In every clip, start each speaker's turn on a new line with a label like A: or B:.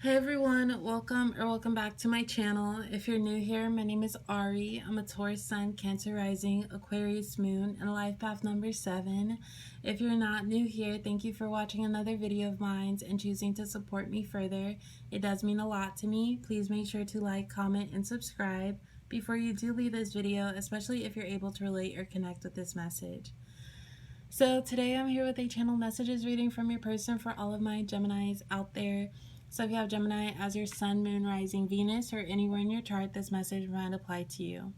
A: Hey everyone, welcome back to my channel. If you're new here, my name is Ari. I'm a Taurus Sun, Cancer Rising, Aquarius Moon, and life path number 7. If you're not new here, thank you for watching another video of mine and choosing to support me further. It does mean a lot to me. Please make sure to like, comment, and subscribe before you do leave this video, especially if you're able to relate or connect with this message. So today I'm here with a channel messages reading from your person for all of my Geminis out there. So if you have Gemini as your Sun, Moon, Rising, Venus, or anywhere in your chart, this message might apply to you.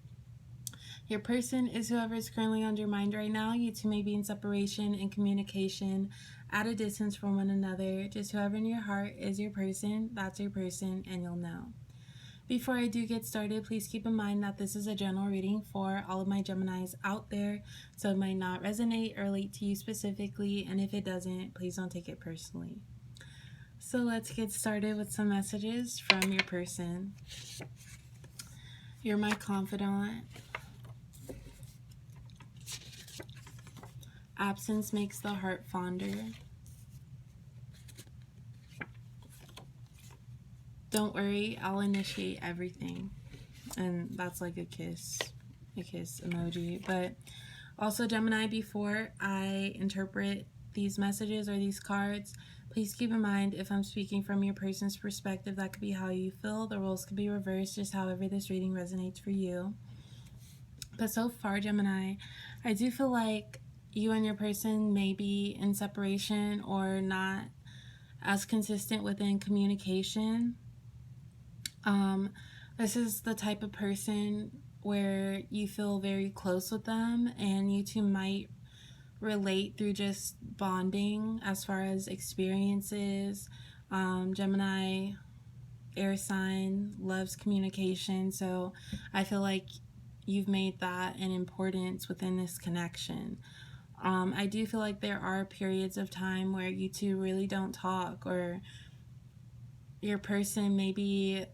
A: Your person is whoever is currently on your mind right now. You two may be in separation and communication at a distance from one another. Just whoever in your heart is your person, that's your person, and you'll know. Before I do get started, please keep in mind that this is a general reading for all of my Geminis out there, so it might not resonate or relate to you specifically, and if it doesn't, please don't take it personally. So let's get started with some messages from your person. You're my confidant. Absence makes the heart fonder. Don't worry, I'll initiate everything. And that's like a kiss emoji. But also, Gemini, before I interpret these messages or these cards, please keep in mind, if I'm speaking from your person's perspective, that could be how you feel. The roles could be reversed, just however this reading resonates for you. But so far, Gemini, I do feel like you and your person may be in separation or not as consistent within communication. This is the type of person where you feel very close with them, and you two might relate through just bonding as far as experiences. Gemini, air sign, loves communication, so I feel like you've made that an importance within this connection. I do feel like there are periods of time where you two really don't talk, or your person maybe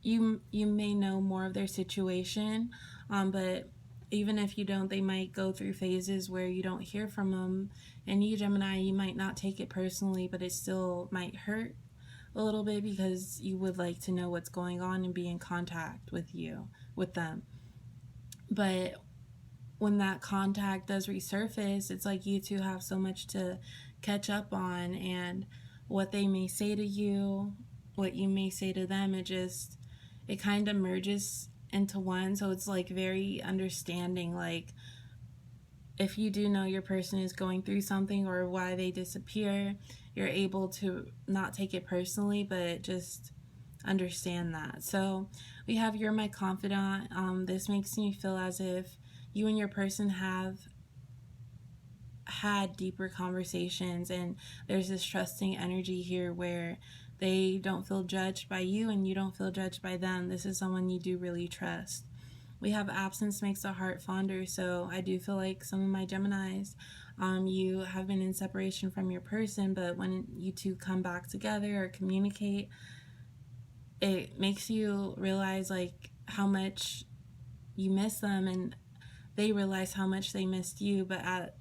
A: you may know more of their situation, but even if you don't, they might go through phases where you don't hear from them. And you, Gemini, you might not take it personally, but it still might hurt a little bit because you would like to know what's going on and be in contact with them. But when that contact does resurface, it's like you two have so much to catch up on, and what they may say to you, what you may say to them, it kind of merges into one. So it's like very understanding. Like, if you do know your person is going through something or why they disappear, you're able to not take it personally, but just understand that. So we have You're My Confidant. This makes me feel as if you and your person have had deeper conversations, and there's this trusting energy here where they don't feel judged by you and you don't feel judged by them. This is someone you do really trust. We have Absence makes the heart fonder, so I do feel like some of my Geminis, you have been in separation from your person, but when you two come back together or communicate, it makes you realize like how much you miss them, and they realize how much they missed you. But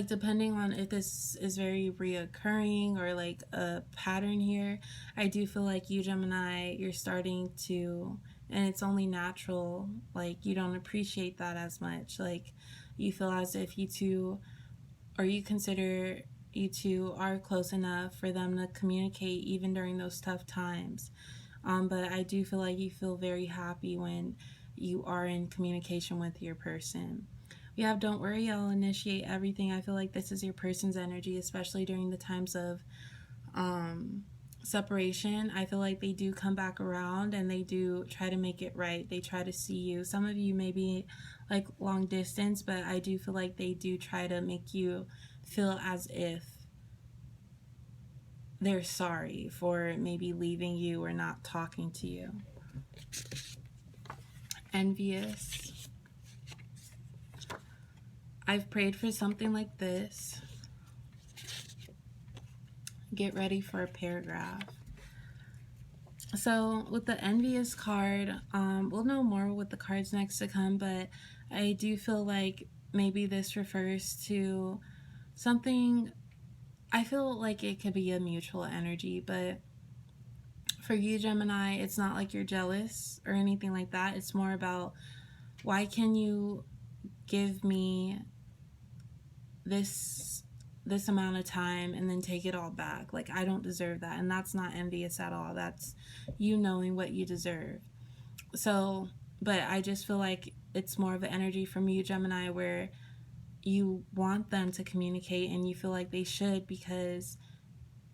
A: depending on if this is very reoccurring or like a pattern here, I do feel like you, Gemini, you're starting to, and it's only natural, like you don't appreciate that as much. Like, you feel as if you two, or you consider you two are close enough for them to communicate even during those tough times. But I do feel like you feel very happy when you are in communication with your person. We have Don't Worry, I'll Initiate Everything. I feel like this is your person's energy, especially during the times of separation. I feel like they do come back around and they do try to make it right. They try to see you. Some of you may be like long distance, but I do feel like they do try to make you feel as if they're sorry for maybe leaving you or not talking to you. Envious. I've prayed for something like this. Get ready for a paragraph. So with the Envious card, we'll know more with the cards next to come, but I do feel like maybe this refers to something. I feel like it could be a mutual energy, but For you, Gemini, it's not like you're jealous or anything like that. It's more about, why can you give me this amount of time and then take it all back? Like, I don't deserve that. And that's not envious at all. That's you knowing what you deserve. So, but I just feel like it's more of an energy from you, Gemini, where you want them to communicate and you feel like they should because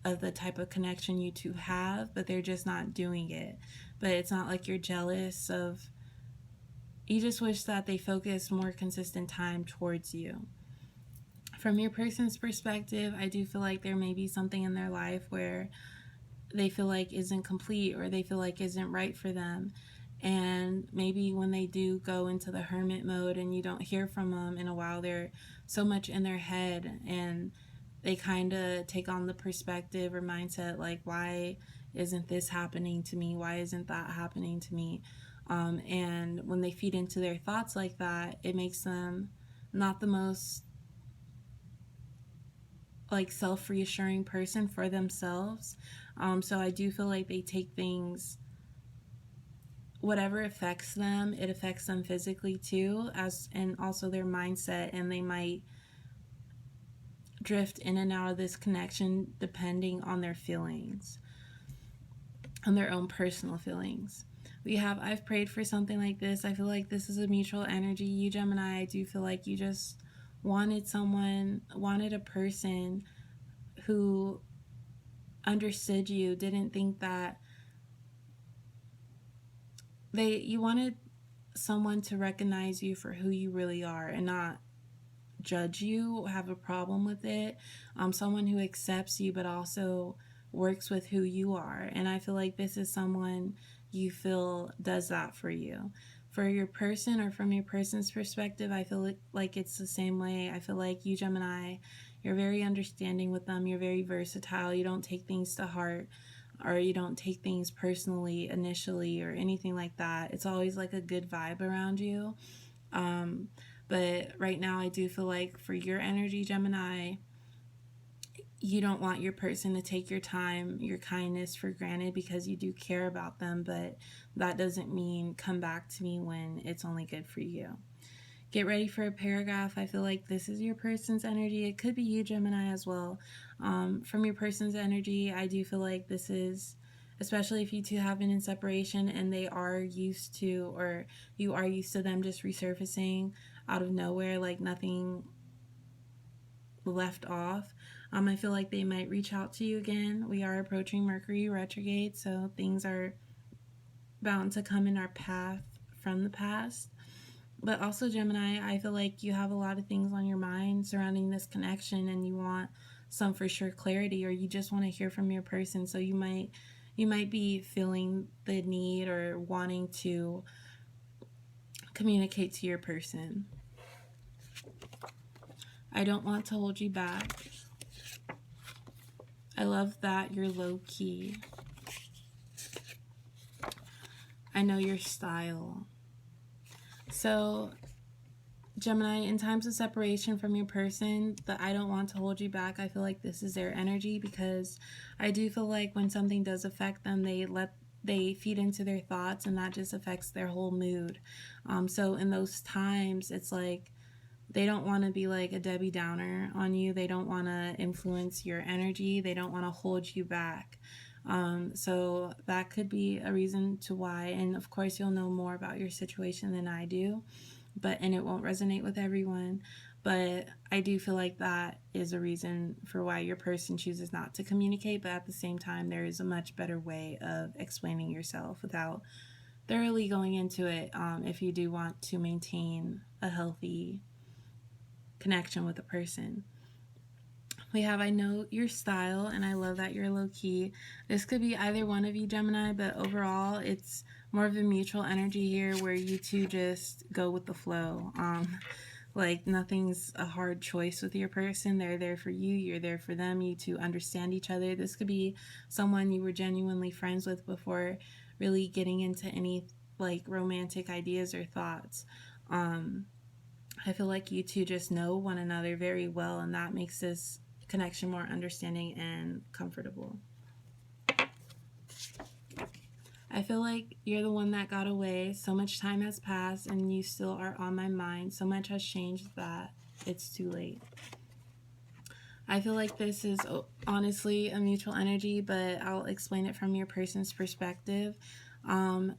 A: of the type of connection you two have, but they're just not doing it. But it's not like you're jealous of, you just wish that they focus more consistent time towards you. From your person's perspective, I do feel like there may be something in their life where they feel like isn't complete or they feel like isn't right for them. And maybe when they do go into the hermit mode and you don't hear from them in a while, they're so much in their head and they kind of take on the perspective or mindset like, why isn't this happening to me? Why isn't that happening to me? And when they feed into their thoughts like that, it makes them not the most like self-reassuring person for themselves. So I do feel like they take things, whatever affects them, it affects them physically too, and also their mindset, and they might drift in and out of this connection depending on their feelings, on their own personal feelings. We have, I've prayed for something like this. I feel like this is a mutual energy. You, Gemini, I do feel like you just wanted a person who understood you, didn't think that you wanted someone to recognize you for who you really are and not judge you, have a problem with it. Someone who accepts you but also works with who you are. And I feel like this is someone you feel does that for you. For your person, or from your person's perspective, I feel like it's the same way. I feel like you, Gemini, you're very understanding with them. You're very versatile. You don't take things to heart, or you don't take things personally initially or anything like that. It's always like a good vibe around you. But right now I do feel like for your energy, Gemini, you don't want your person to take your time, your kindness for granted because you do care about them, but that doesn't mean come back to me when it's only good for you. Get ready for a paragraph. I feel like this is your person's energy. It could be you, Gemini, as well. From your person's energy, I do feel like this is, especially if you two have been in separation and they are used to, or you are used to them just resurfacing out of nowhere, like nothing left off. I feel like they might reach out to you again. We are approaching Mercury retrograde, so things are bound to come in our path from the past. But also, Gemini, I feel like you have a lot of things on your mind surrounding this connection and you want some for sure clarity, or you just want to hear from your person. So you might be feeling the need or wanting to communicate to your person. I don't want to hold you back. I love that you're low key. I know your style. So, Gemini, in times of separation from your person, the I don't want to hold you back, I feel like this is their energy, because I do feel like when something does affect them, they feed into their thoughts, and that just affects their whole mood. So in those times, it's like they don't want to be like a Debbie Downer on you. They don't want to influence your energy. They don't want to hold you back. So that could be a reason to why. And of course, you'll know more about your situation than I do, and it won't resonate with everyone. But I do feel like that is a reason for why your person chooses not to communicate. But at the same time, there is a much better way of explaining yourself without thoroughly going into it, if you do want to maintain a healthy connection with a person. We have, I know your style, and I love that you're low-key. This could be either one of you, Gemini, but overall, it's more of a mutual energy here where you two just go with the flow. Like, nothing's a hard choice with your person. They're there for you. You're there for them. You two understand each other. This could be someone you were genuinely friends with before really getting into any, like, romantic ideas or thoughts. I feel like you two just know one another very well, and that makes this connection more understanding and comfortable. I feel like you're the one that got away. So much time has passed and you still are on my mind. So much has changed that it's too late. I feel like this is honestly a mutual energy, but I'll explain it from your person's perspective. Um,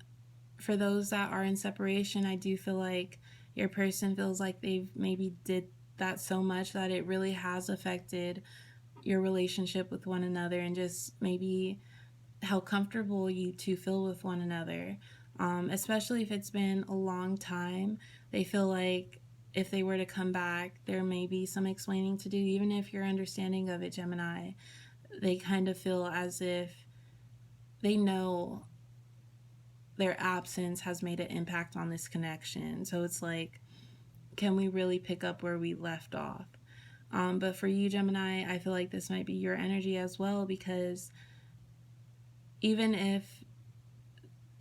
A: for those that are in separation, I do feel like your person feels like they've maybe did that so much that it really has affected your relationship with one another, and just maybe how comfortable you two feel with one another. Especially if it's been a long time, they feel like if they were to come back, there may be some explaining to do, even if you're understanding of it, Gemini. They kind of feel as if they know their absence has made an impact on this connection. So it's like, can we really pick up where we left off? But for you, Gemini, I feel like this might be your energy as well, because even if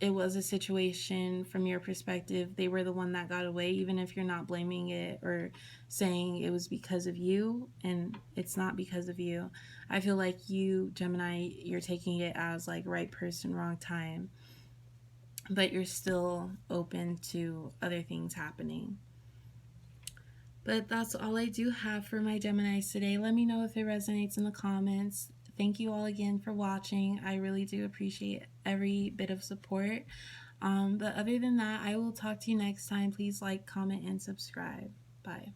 A: it was a situation from your perspective, they were the one that got away, even if you're not blaming it or saying it was because of you, and it's not because of you. I feel like you, Gemini, you're taking it as like right person, wrong time, but you're still open to other things happening. But that's all I do have for my Geminis today. Let me know if it resonates in the comments. Thank you all again for watching. I really do appreciate every bit of support. But other than that, I will talk to you next time. Please like, comment, and subscribe. Bye.